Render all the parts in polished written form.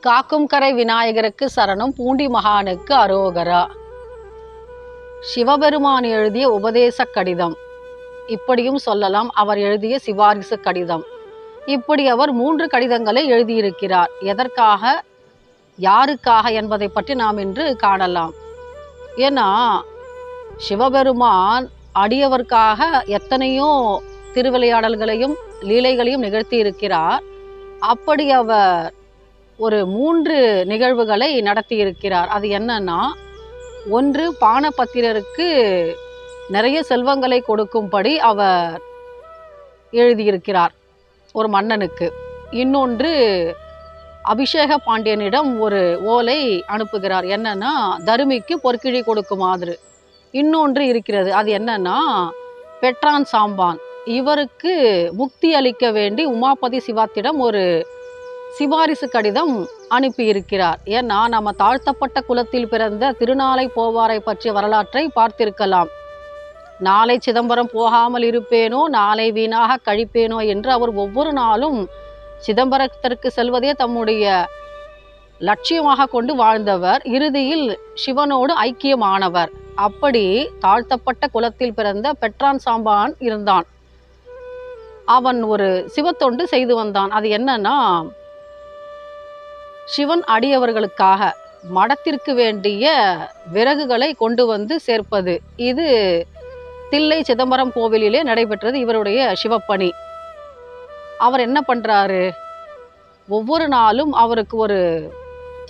காக்கும் கரை விநாயகருக்கு சரணம், பூண்டி மகானுக்கு அரோகரா. சிவபெருமான் எழுதிய உபதேச கடிதம், இப்படியும் சொல்லலாம் அவர் எழுதிய சிபாரிசு கடிதம். இப்படி அவர் 3 கடிதங்களை எழுதியிருக்கிறார். எதற்காக, யாருக்காக என்பதை பற்றி நாம் இன்று காணலாம். ஏன்னா சிவபெருமான் அடியவர்க்காக எத்தனையோ திருவிளையாடல்களையும் லீலைகளையும் நிகழ்த்தி இருக்கிறார். அப்படி அவர் ஒரு 3 நிகழ்வுகளை நடத்தி இருக்கிறார். அது என்னன்னா, ஒன்று, பானபத்திரருக்கு நிறைய செல்வங்களை கொடுக்கும்படி அவர் எழுதியிருக்கிறார் ஒரு மன்னனுக்கு. இன்னொன்று, அபிஷேக பாண்டியனிடம் ஒரு ஓலை அனுப்புகிறார். என்னன்னா, தருமிக்கு பொற்கிழி கொடுக்குமாறு. இன்னொன்று இருக்கிறது, அது என்னன்னா, பெற்றான் சாம்பான் இவருக்கு முக்தி அளிக்க வேண்டி உமாபதி சிவத்திடம் ஒரு சிபாரிசு கடிதம் அனுப்பியிருக்கிறார். ஏன்னா நம்ம தாழ்த்தப்பட்ட குலத்தில் பிறந்த திருநாளை போவாரை பற்றிய வரலாற்றை பார்த்திருக்கலாம். நாளை சிதம்பரம் போகாமல் இருப்பேனோ, நாளை வீணாக கழிப்பேனோ என்று அவர் ஒவ்வொரு நாளும் சிதம்பரத்திற்கு செல்வதே தம்முடைய லட்சியமாக கொண்டு வாழ்ந்தவர். இறுதியில் சிவனோடு ஐக்கியமானவர். அப்படி தாழ்த்தப்பட்ட குலத்தில் பிறந்த பெற்றான் சாம்பான் இருந்தான். அவன் ஒரு சிவத்தொண்டு செய்து வந்தான். அது என்னன்னா, சிவன் அடியவர்களுக்காக மடத்திற்கு வேண்டிய விறகுகளை கொண்டு வந்து சேர்ப்பது. இது தில்லை சிதம்பரம் கோவிலிலே நடைபெற்றது இவருடைய சிவப்பணி. அவர் என்ன பண்றாரு, ஒவ்வொரு நாளும் அவருக்கு ஒரு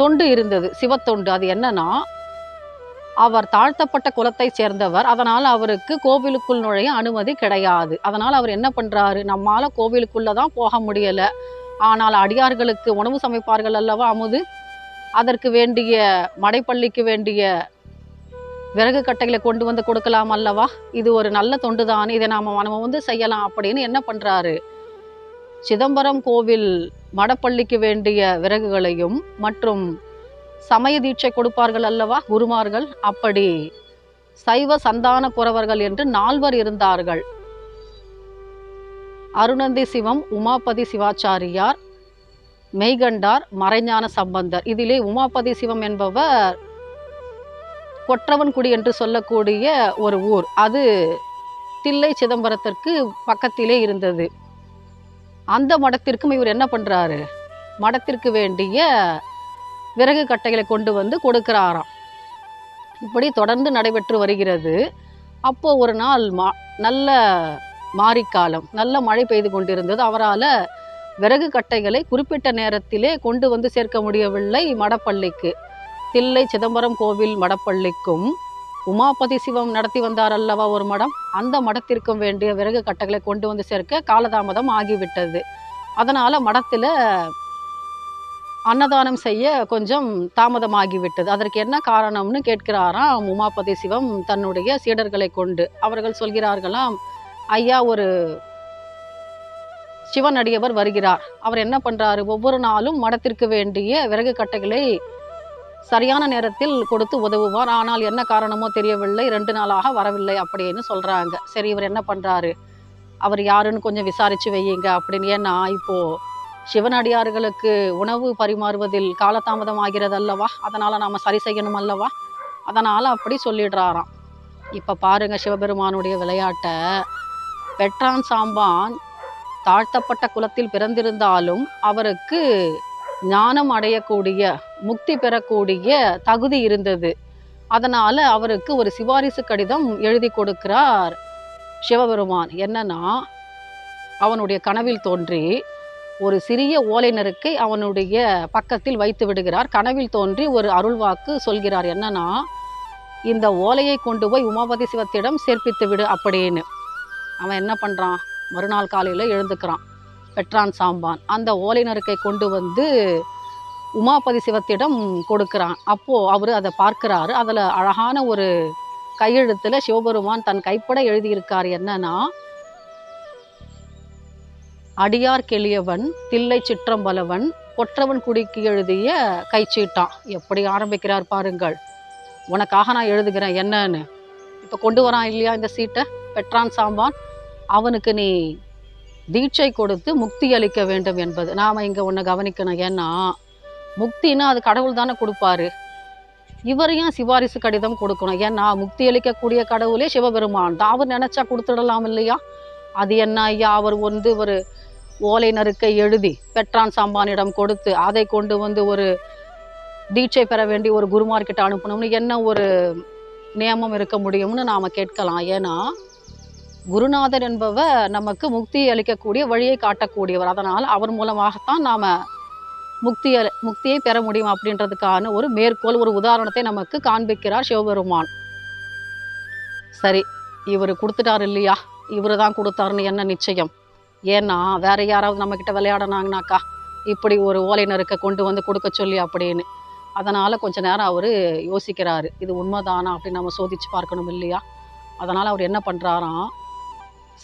தொண்டு இருந்தது, சிவத்தொண்டு. அது என்னன்னா, அவர் தாழ்த்தப்பட்ட குலத்தை சேர்ந்தவர். அதனால் அவருக்கு கோவிலுக்குள் நுழைய அனுமதி கிடையாது. அதனால் அவர் என்ன பண்றாரு, நம்மால கோவிலுக்குள்ள தான் போக முடியல, ஆனால் அடியார்களுக்கு உணவு சமைப்பார்கள் அல்லவா அமுது, அதற்கு வேண்டிய மடைப்பள்ளிக்கு வேண்டிய விறகு கட்டைகளை கொண்டு வந்து கொடுக்கலாம் அல்லவா, இது ஒரு நல்ல தொண்டு தான், இதை நம்ம வந்து செய்யலாம் அப்படின்னு என்ன பண்றாரு, சிதம்பரம் கோவில் மடப்பள்ளிக்கு வேண்டிய விறகுகளையும் மற்றும் சமய தீட்சை கொடுப்பார்கள் அல்லவா குருமார்கள், அப்படி சைவ சந்தான குறவர்கள் என்று 4 இருந்தார்கள். அருணந்தி சிவம், உமாபதி சிவாச்சாரியார், மெய்கண்டார், மறைஞான சம்பந்தர். இதிலே உமாபதி சிவம் என்பவர் கொற்றவன்குடி என்று சொல்லக்கூடிய ஒரு ஊர். அது தில்லை சிதம்பரத்திற்கு பக்கத்திலே இருந்தது. அந்த மடத்திற்கும் இவர் என்ன பண்றாரு, மடத்திற்கு வேண்டிய விறகு கட்டைகளை கொண்டு வந்து கொடுக்கிறாராம். இப்படி தொடர்ந்து நடைபெற்று வருகிறது. அப்போ ஒரு நாள் நல்ல மாரிக்காலம், நல்ல மழை பெய்து கொண்டிருந்தது. அவரால் விறகு கட்டைகளை குறிப்பிட்ட நேரத்திலே கொண்டு வந்து சேர்க்க முடியவில்லை மடப்பள்ளிக்கு. தில்லை சிதம்பரம் கோவில் மடப்பள்ளிக்கும் உமாபதி சிவம் நடத்தி வந்தார் அல்லவா ஒரு மடம், அந்த மடத்திற்கும் வேண்டிய விறகு கட்டைகளை கொண்டு வந்து சேர்க்க காலதாமதம் ஆகிவிட்டது. அதனால் மடத்தில் அன்னதானம் செய்ய கொஞ்சம் தாமதமாகிவிட்டது. அதற்கு என்ன காரணம்னு கேட்கிறாராம் உமாபதி சிவம் தன்னுடைய சீடர்களை கொண்டு. அவர்கள் சொல்கிறார்களாம், ஐயா, ஒரு சிவன் அடியவர் வருகிறார். அவர் என்ன பண்றாரு, ஒவ்வொரு நாளும் மடத்திற்கு வேண்டிய விறகு கட்டைகளை சரியான நேரத்தில் கொடுத்து உதவுவார். ஆனால் என்ன காரணமோ தெரியவில்லை, 2 நாளாக வரவில்லை அப்படின்னு சொல்றாங்க. சரி, இவர் என்ன பண்றாரு, அவர் யாருன்னு கொஞ்சம் விசாரிச்சு வையுங்க அப்படின்னு. ஏன்னா இப்போ சிவனடியார்களுக்கு உணவு பரிமாறுவதில் காலதாமதம் ஆகிறது அல்லவா, அதனால் நாம் சரி செய்யணும் அல்லவா, அதனால் அப்படி சொல்லிடுறாராம். இப்போ பாருங்க சிவபெருமானுடைய விளையாட்டை. பெற்றான் சாம்பான் தாழ்த்தப்பட்ட குலத்தில் பிறந்திருந்தாலும் அவருக்கு ஞானம் அடையக்கூடிய, முக்தி பெறக்கூடிய தகுதி இருந்தது. அதனால் அவருக்கு ஒரு சிபாரிசு கடிதம் எழுதி கொடுக்கிறார் சிவபெருமான். என்னன்னா, அவனுடைய கனவில் தோன்றி ஒரு சிறிய ஓலை நெருக்கை அவனுடைய பக்கத்தில் வைத்து விடுகிறார். கனவில் தோன்றி ஒரு அருள்வாக்கு சொல்கிறார். என்னன்னா, இந்த ஓலையை கொண்டு போய் உமாபதி சிவத்திடம் சேர்ப்பித்து விடு அப்படின்னு. அவன் என்ன பண்ணுறான், மறுநாள் காலையில் எழுந்துக்கிறான் பெற்றான் சாம்பான். அந்த ஓலை நெருக்கை கொண்டு வந்து உமாபதி சிவத்திடம் கொடுக்குறான். அப்போது அவர் அதை பார்க்குறாரு. அதில் அழகான ஒரு கையெழுத்தில் சிவபெருமான் தன் கைப்பட எழுதியிருக்கார். என்னன்னா, அடியார் கெளியவன் தில்லை சிற்றம்பலவன் கொற்றவன் குடிக்கு எழுதிய கைச்சீட்டான். எப்படி ஆரம்பிக்கிறார் பாருங்கள். உனக்காக நான் எழுதுகிறேன் என்னன்னு. இப்போ கொண்டு வரான் இல்லையா இந்த சீட்டை பெற்றான் சாம்பான், அவனுக்கு நீ தீட்சை கொடுத்து முக்தி அளிக்க வேண்டும் என்பது. நாம் இங்கே ஒன்று கவனிக்கணும். ஏன்னா முக்தின்னா அது கடவுள் தானே கொடுப்பாரு. இவரையும் சிபாரிசு கடிதம் கொடுக்கணும். ஏன்னா முக்தி அளிக்கக்கூடிய கடவுளே சிவபெருமான் தான். அவர் நினைச்சா கொடுத்துடலாம் இல்லையா? அது என்ன ஐயா, அவர் ஒரு ஓலை நறுக்கை எழுதி பெட்ரான் சாம்பானிடம் கொடுத்து அதை கொண்டு ஒரு தீட்சை பெற வேண்டி ஒரு குருமார்கிட்ட அனுப்பணும்னு என்ன ஒரு நியமம் இருக்க முடியும்னு நாம கேட்கலாம். ஏன்னா குருநாதர் என்பவர் நமக்கு முக்தி அளிக்கக்கூடிய வழியை காட்டக்கூடியவர். அதனால் அவர் மூலமாகத்தான் நாம முக்தியை பெற முடியும் அப்படின்றதுக்கான ஒரு மேற்கோள், ஒரு உதாரணத்தை நமக்கு காண்பிக்கிறார் சிவபெருமான். சரி, இவர் கொடுத்துட்டார் இல்லையா, இவரு தான் கொடுத்தாருன்னு என்ன நிச்சயம்? ஏன்னா வேற யாராவது நம்ம கிட்ட விளையாடினாங்கனாக்கா இப்படி ஒரு ஓலை நறுக்க கொண்டு கொடுக்க சொல்லி அப்படின்னு. அதனால கொஞ்ச நேரம் அவரு யோசிக்கிறாரு, இது உண்மைதானா அப்படின்னு நம்ம சோதிச்சு பார்க்கணும் இல்லையா? அதனால அவர் என்ன பண்றாராம்,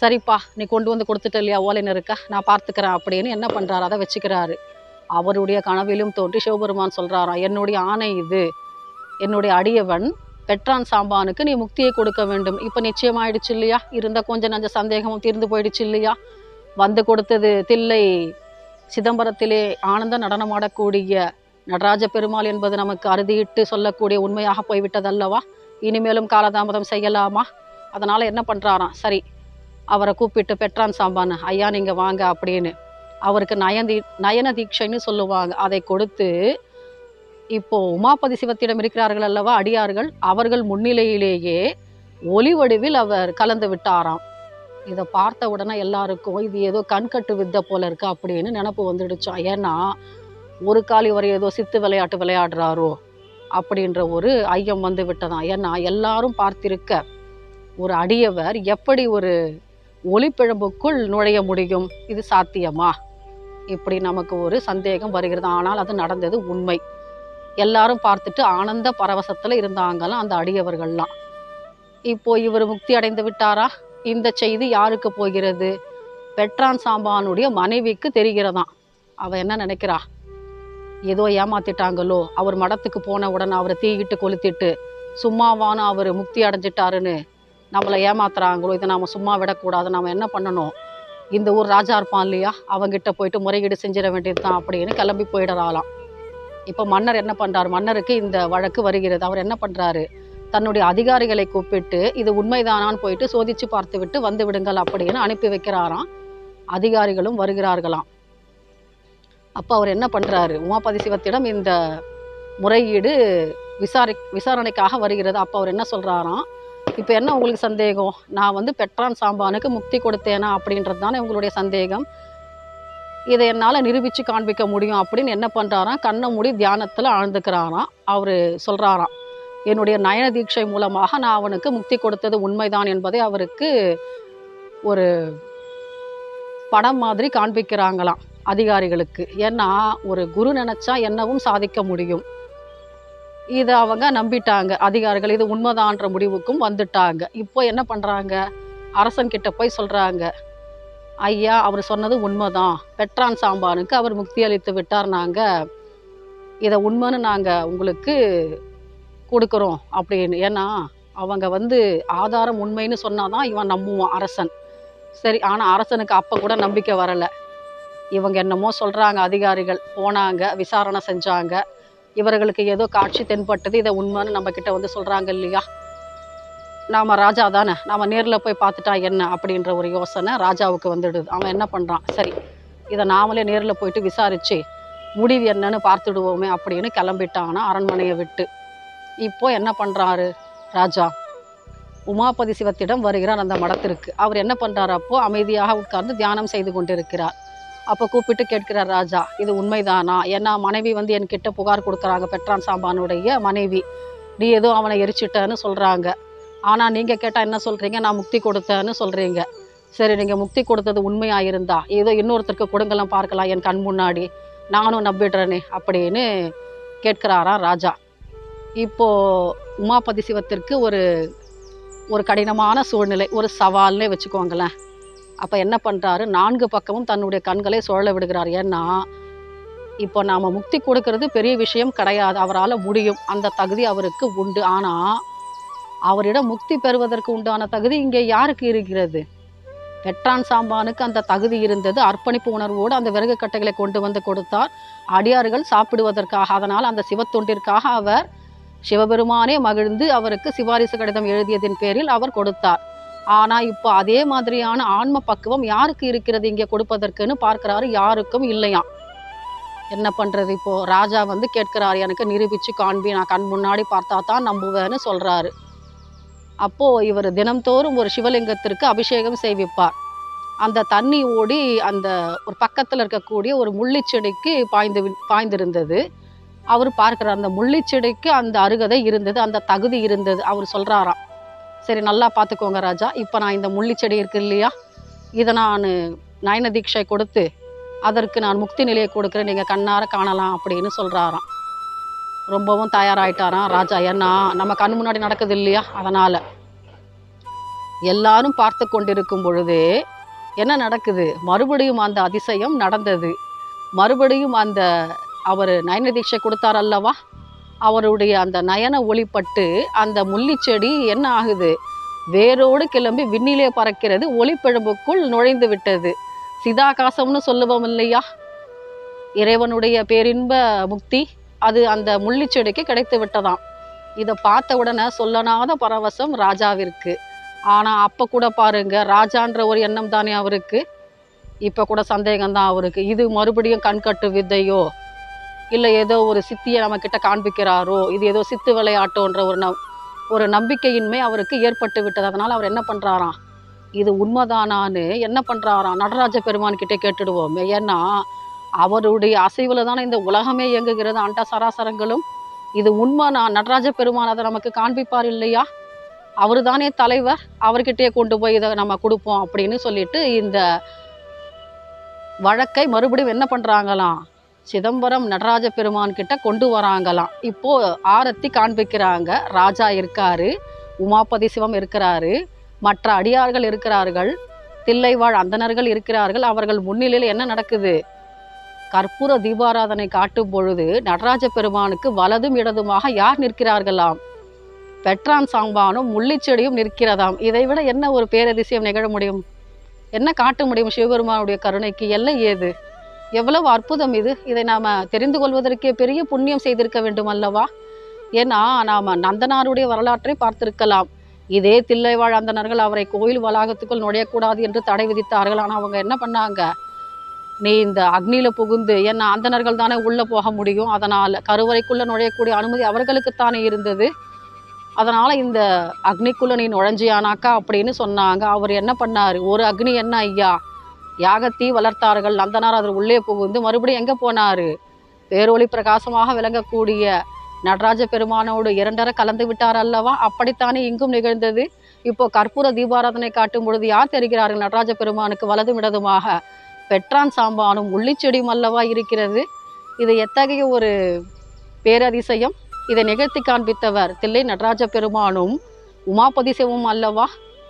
சரிப்பா நீ கொண்டு கொடுத்துட்ட இல்லையா ஓலை நறுக்க, நான் பார்த்துக்கிறேன் அப்படின்னு என்ன பண்றாரு, அதை வச்சுக்கிறாரு. அவருடைய கனவிலும் தோன்றி சிவபெருமான் சொல்றாராம், என்னுடைய ஆணை இது, என்னுடைய அடியவன் பெட்ரான் சாம்பானுக்கு நீ முக்தியை கொடுக்க வேண்டும். இப்ப நிச்சயமாயிடுச்சு இல்லையா? இருந்த கொஞ்சம் நஞ்ச சந்தேகமும் தீர்ந்து போயிடுச்சு இல்லையா? கொடுத்தது தில்லை சிதம்பரத்திலே ஆனந்த நடனமாடக்கூடிய நடராஜ பெருமாள் என்பது நமக்கு அறுதியிட்டு சொல்லக்கூடிய உண்மையாக போய்விட்டதல்லவா? இனிமேலும் காலதாமதம் செய்யலாமா? அதனால என்ன பண்றாராம், சரி அவரை கூப்பிட்டு பெட்ரான் சாம்பான் ஐயா நீங்க வாங்க அப்படின்னு அவருக்கு நயன தீட்சைன்னு சொல்லுவாங்க. அதை கொடுத்து இப்போ உமாபதி சிவத்திடம் இருக்கிறார்கள் அல்லவா அடியார்கள், அவர்கள் முன்னிலையிலேயே ஒளி வடிவில் அவர் கலந்து விட்டாராம். இதை பார்த்த உடனே எல்லாருக்கும் இது ஏதோ கண்கட்டு வித்தை போல இருக்கு அப்படின்னு நினப்பு வந்துடுச்சான். ஏன்னா ஒரு கால் இவர் ஏதோ சித்து விளையாட்டு விளையாடுறாரோ அப்படின்ற ஒரு ஐயம் வந்து விட்டதான். ஏன்னா எல்லாரும் பார்த்திருக்க ஒரு அடியவர் எப்படி ஒரு ஒளிப்பிழம்புக்குள் நுழைய முடியும்? இது சாத்தியமா? இப்படி நமக்கு ஒரு சந்தேகம் வருகிறது. ஆனால் அது நடந்தது உண்மை. எல்லாரும் பார்த்துட்டு ஆனந்த பரவசத்துல இருந்தாங்களாம் அந்த அடியவர்கள்லாம். இப்போ இவர் முக்தி அடைந்து விட்டாரா? இந்த செய்தி யாருக்கு போகிறது? பெட்ரான் சாம்பானுடைய மனைவிக்கு தெரிகிறதாம். அவ என்ன நினைக்கிறா, ஏதோ ஏமாத்திட்டாங்களோ, அவர் மடத்துக்கு போன உடனே அவரை தீயிட்டு கொளுத்திட்டு சும்மாவானு அவர் முக்தி அடைஞ்சிட்டாருன்னு நம்மளை ஏமாத்துறாங்களோ, இதை நாம சும்மா விடக்கூடாது, நாம என்ன பண்ணணும், இந்த ஊர் ராஜா இருப்பான் இல்லையா, அவங்கிட்ட போயிட்டு முறையீடு செஞ்சிட வேண்டியது தான் அப்படின்னு கிளம்பி போயிடறாளாம். இப்போ மன்னர் என்ன பண்றாரு, மன்னருக்கு இந்த வழக்கு வருகிறது. அவர் என்ன பண்றாரு, தன்னுடைய அதிகாரிகளை கூப்பிட்டு இது உண்மைதானான்னு போயிட்டு சோதிச்சு பார்த்து விட்டு வந்து விடுங்கள் அப்படின்னு அனுப்பி வைக்கிறாராம். அதிகாரிகளும் வருகிறார்களாம். அப்போ அவர் என்ன பண்றாரு, உமாபதி சிவத்திடம் இந்த முறையீடு விசாரணைக்காக வருகிறது. அப்போ அவர் என்ன சொல்றாராம், இப்போ என்ன உங்களுக்கு சந்தேகம், நான் பெட்ரான் சாம்பானுக்கு முக்தி கொடுத்தேனா அப்படின்றது தானே உங்களுடைய சந்தேகம், இதை என்னால் நிரூபித்து காண்பிக்க முடியும் அப்படின்னு என்ன பண்ணுறாராம், கண்ணை மூடி தியானத்தில் ஆழ்ந்துக்கிறாராம். அவர் சொல்கிறாராம், என்னுடைய நயன தீட்சை மூலமாக நான் அவனுக்கு முக்தி கொடுத்தது உண்மைதான் என்பதை அவருக்கு ஒரு படம் மாதிரி காண்பிக்கிறாங்களாம் அதிகாரிகளுக்கு. ஏன்னா ஒரு குரு நினச்சா என்னவும் சாதிக்க முடியும். இதை அவங்க நம்பிட்டாங்க அதிகாரிகள், இது உண்மைதான்ற முடிவுக்கும் வந்துட்டாங்க. இப்போ என்ன பண்ணுறாங்க, அரசன்கிட்ட போய் சொல்கிறாங்க, ஐயா அவர் சொன்னது உண்மைதான், பெட்ரான் சாம்பானுக்கு அவர் முக்தி அளித்து விட்டார், நாங்கள் இதை உண்மைன்னு நாங்கள் உங்களுக்கு கொடுக்குறோம் அப்படின்னு. ஏன்னா அவங்க ஆதாரம் உண்மைன்னு சொன்னாதான் இவன் நம்புவான் அரசன். சரி, ஆனால் அரசனுக்கு அப்போ கூட நம்பிக்கை வரலை. இவங்க என்னமோ சொல்கிறாங்க, அதிகாரிகள் போனாங்க, விசாரணை செஞ்சாங்க, இவர்களுக்கு ஏதோ காட்சி தென்பட்டது, இதை உண்மைன்னு நம்ம கிட்ட சொல்கிறாங்க இல்லையா, நாம் ராஜா தானே, நாம் நேரில் போய் பார்த்துட்டா என்ன அப்படின்ற ஒரு யோசனை ராஜாவுக்கு வந்துடுது. அவன் என்ன பண்ணுறான், சரி இதை நாமளே நேரில் போயிட்டு விசாரித்து முடிவு என்னன்னு பார்த்துடுவோமே அப்படின்னு கிளம்பிட்டாங்கன்னா அரண்மனையை விட்டு. இப்போ என்ன பண்ணுறாரு ராஜா, உமாபதி சிவத்திடம் வருகிறார் அந்த மடத்திற்கு. அவர் என்ன பண்ணுறாரு, அப்போ அமைதியாக உட்கார்ந்து தியானம் செய்து கொண்டிருக்கிறார். அப்போ கூப்பிட்டு கேட்கிறார் ராஜா, இது உண்மைதானா, ஏன்னா மனைவி என்கிட்ட புகார் கொடுக்குறாங்க, பெட்ரான் சாம்பானுடைய மனைவி, நீ ஏதோ அவனை எரிச்சிட்டன்னு சொல்கிறாங்க, ஆனால் நீங்கள் கேட்டால் என்ன சொல்கிறீங்க, நான் முக்தி கொடுத்தேன்னு சொல்கிறீங்க. சரி, நீங்கள் முக்தி கொடுத்தது உண்மையாக இருந்தா ஏதோ இன்னொருத்தருக்கு கொடுங்கலாம் பார்க்கலாம், என் கண் முன்னாடி நானும் நம்பிடுறேனே அப்படின்னு கேட்கிறாராம் ராஜா. இப்போது உமாபதி சிவத்திற்கு ஒரு கடினமான சூழ்நிலை, ஒரு சவால்னே வச்சுக்கோங்களேன். அப்போ என்ன பண்ணுறாரு, 4 பக்கமும் தன்னுடைய கண்களை சுழல விடுகிறார். ஏன்னா இப்போ நாம் முக்தி கொடுக்கறது பெரிய விஷயம் கிடையாது, அவரால் முடியும், அந்த தகுதி அவருக்கு உண்டு. ஆனால் அவரிடம் முக்தி பெறுவதற்கு உண்டான தகுதி இங்கே யாருக்கு இருக்கிறது? பெற்றான் சாம்பானுக்கு அந்த தகுதி இருந்தது. அர்ப்பணிப்பு உணர்வோடு அந்த விறகு கட்டைகளை கொண்டு வந்து கொடுத்தார் அடியார்கள் சாப்பிடுவதற்காக. அதனால் அந்த சிவத்தொண்டிற்காக அவர் சிவபெருமானே மகிழ்ந்து அவருக்கு சிபாரிசு கடிதம் எழுதியதின் பேரில் அவர் கொடுத்தார். ஆனால் இப்போ அதே மாதிரியான ஆன்ம பக்குவம் யாருக்கு இருக்கிறது இங்கே கொடுப்பதற்குன்னு பார்க்குறாரு, யாருக்கும் இல்லையாம். என்ன பண்ணுறது? இப்போது ராஜா வந்து கேட்குறாரு, எனக்கு நிரூபித்து காண்பி, நான் கண் முன்னாடி பார்த்தா தான் நம்புவேன்னு சொல்கிறாரு. அப்போது இவர் தினம்தோறும் ஒரு சிவலிங்கத்திற்கு அபிஷேகம் செய்விப்பார். அந்த தண்ணி ஓடி அந்த ஒரு பக்கத்தில் இருக்கக்கூடிய ஒரு முள்ளிச்செடிக்கு பாய்ந்திருந்தது. அவர் பார்க்குறார், அந்த முள்ளிச்செடிக்கு அந்த அருகதை இருந்தது, அந்த தகுதி இருந்தது. அவர் சொல்கிறாராம், சரி நல்லா பார்த்துக்கோங்க ராஜா, இப்போ நான் இந்த முள்ளிச்செடி இருக்கு இல்லையா, இதை நான் நயன தீட்சை கொடுத்து அதற்கு நான் முக்தி நிலையை கொடுக்குறேன், நீங்கள் கண்ணார காணலாம் அப்படின்னு சொல்கிறாராம். ரொம்பவும் தயாராகிட்டாராம் ராஜா. ஏன்னா நம்ம கண் முன்னாடி நடக்குது இல்லையா, அதனால் எல்லாரும் பார்த்து கொண்டிருக்கும் பொழுது என்ன நடக்குது, மறுபடியும் அந்த அதிசயம் நடந்தது. மறுபடியும் அந்த அவர் நயன தீட்சை கொடுத்தார் அல்லவா, அவருடைய அந்த நயன ஒளிப்பட்டு அந்த முள்ளிச்செடி என்ன ஆகுது, வேரோடு கிளம்பி விண்ணிலே பறக்கிறது, ஒளிப்பிழம்புக்குள் நுழைந்து விட்டது. சிதாகாசம்னு சொல்லுவோம் இல்லையா, இறைவனுடைய பேரின்ப முக்தி, அது அந்த முள்ளிச்செடிக்கு கிடைத்து விட்டதாம். இதை பார்த்த உடனே சொல்லனாத பரவசம் ராஜாவிற்கு. ஆனால் அப்போ கூட பாருங்க, ராஜான்ற ஒரு எண்ணம் தானே அவருக்கு, இப்போ கூட சந்தேகம்தான் அவருக்கு. இது மறுபடியும் கண்கட்டு வித்தையோ, இல்லை ஏதோ ஒரு சித்தியை நம்மக்கிட்ட காண்பிக்கிறாரோ, இது ஏதோ சித்து விளையாட்டோன்ற ஒரு நம்பிக்கையின்மை அவருக்கு ஏற்பட்டு விட்டது. அதனால் அவர் என்ன பண்ணுறாராம், இது உண்மைதானான்னு என்ன பண்ணுறாராம், நடராஜ பெருமான் கிட்டே கேட்டுடுவோமே. ஏன்னா அவருடைய அசைவில் தானே இந்த உலகமே இயங்குகிறது, அண்ட சராசரங்களும். இது உண்மை, நான் நடராஜ பெருமான் அதை நமக்கு காண்பிப்பார் இல்லையா, அவர் தானே தலைவர், அவர்கிட்டயே கொண்டு போய் இதை நம்ம கொடுப்போம் அப்படின்னு சொல்லிட்டு இந்த வழக்கை மறுபடியும் என்ன பண்ணுறாங்களாம், சிதம்பரம் நடராஜ பெருமான் கிட்ட கொண்டு வராங்களாம். இப்போது ஆரத்தி காண்பிக்கிறாங்க. ராஜா இருக்காரு, உமாபதி சிவம் இருக்கிறாரு, மற்ற அடியார்கள் இருக்கிறார்கள், தில்லைவாழ் அந்தணர்கள் இருக்கிறார்கள். அவர்கள் முன்னிலையில் என்ன நடக்குது, கற்பூர தீபாராதனை காட்டும் பொழுது நடராஜ பெருமானுக்கு வலதும் இடதுமாக யார் நிற்கிறார்களாம், பெற்றான் சாம்பானும் முள்ளிச்செடியும் நிற்கிறதாம். இதை விட என்ன ஒரு பேரதிசயம் நிகழ முடியும், என்ன காட்ட முடியும் சிவபெருமானுடைய கருணைக்கு எல்லை ஏது, எவ்வளவு அற்புதம் இது. இதை நாம் தெரிந்து கொள்வதற்கே பெரிய புண்ணியம் செய்திருக்க வேண்டும் அல்லவா. ஏன்னா நாம் நந்தனாருடைய வரலாற்றை பார்த்திருக்கலாம். இதே தில்லைவாழ் அந்தணர்கள் அவரை கோயில் வளாகத்துக்குள் நுழையக்கூடாது என்று தடை விதித்தார்கள். ஆனால் அவங்க என்ன பண்ணாங்க, நீ இந்த அக்னியில் புகுந்து, ஏன்னா அந்தணர்கள் தானே உள்ளே போக முடியும், அதனால் கருவறைக்குள்ளே நுழையக்கூடிய அனுமதி அவர்களுக்குத்தானே இருந்தது. அதனால் இந்த அக்னிக்குள்ளே நீ நுழைஞ்சியானாக்கா அப்படின்னு சொன்னாங்க. அவர் என்ன பண்ணார், ஒரு அக்னி என்ன ஐயா, யாகத்தீ வளர்த்தார்கள். நந்தனார் அதில் உள்ளே புகுந்து மறுபடியும் எங்கே போனார், பேரொளி பிரகாசமாக விளங்கக்கூடிய நடராஜ பெருமானோடு இரண்டரை கலந்து விட்டார் அல்லவா. அப்படித்தானே இங்கும் நிகழ்ந்தது. இப்போ கற்பூர தீபாராதனை காட்டும் பொழுது யார் தெரிகிறார்கள், நடராஜ பெருமானுக்கு வலதும் இடதுமாக பெற்றான் சாம்பானும் முள்ளிச்செடியும் அல்லவா இருக்கிறது. இது எத்தகைய ஒரு பேரதிசயம். இதை நிகழ்த்தி காண்பித்தவர் தில்லை நடராஜ பெருமானும் உமாபதி சிவமும் அல்லவா.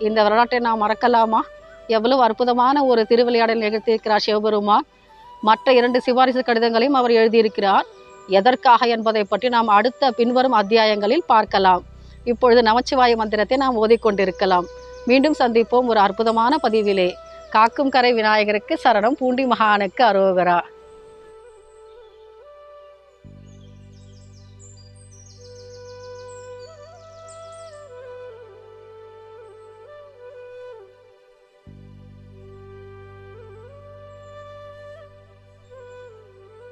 இந்த வரலாற்றை நாம் மறக்கலாமா? எவ்வளவு அற்புதமான ஒரு திருவிளையாடல் நிகழ்த்தியிருக்கிறார் சிவபெருமான். மற்ற 2 சிபாரிசு கடிதங்களையும் அவர் எழுதியிருக்கிறார். எதற்காக என்பதை பற்றி நாம் அடுத்த பின்வரும் அத்தியாயங்களில் பார்க்கலாம். இப்பொழுது நமச்சிவாய மந்திரத்தை நாம் ஓதிக்கொண்டிருக்கலாம். மீண்டும் சந்திப்போம் ஒரு அற்புதமான பதிவிலே. காக்கும் கரை விநாயகருக்கு சரணம், பூண்டி மகானுக்கு அரோகரா.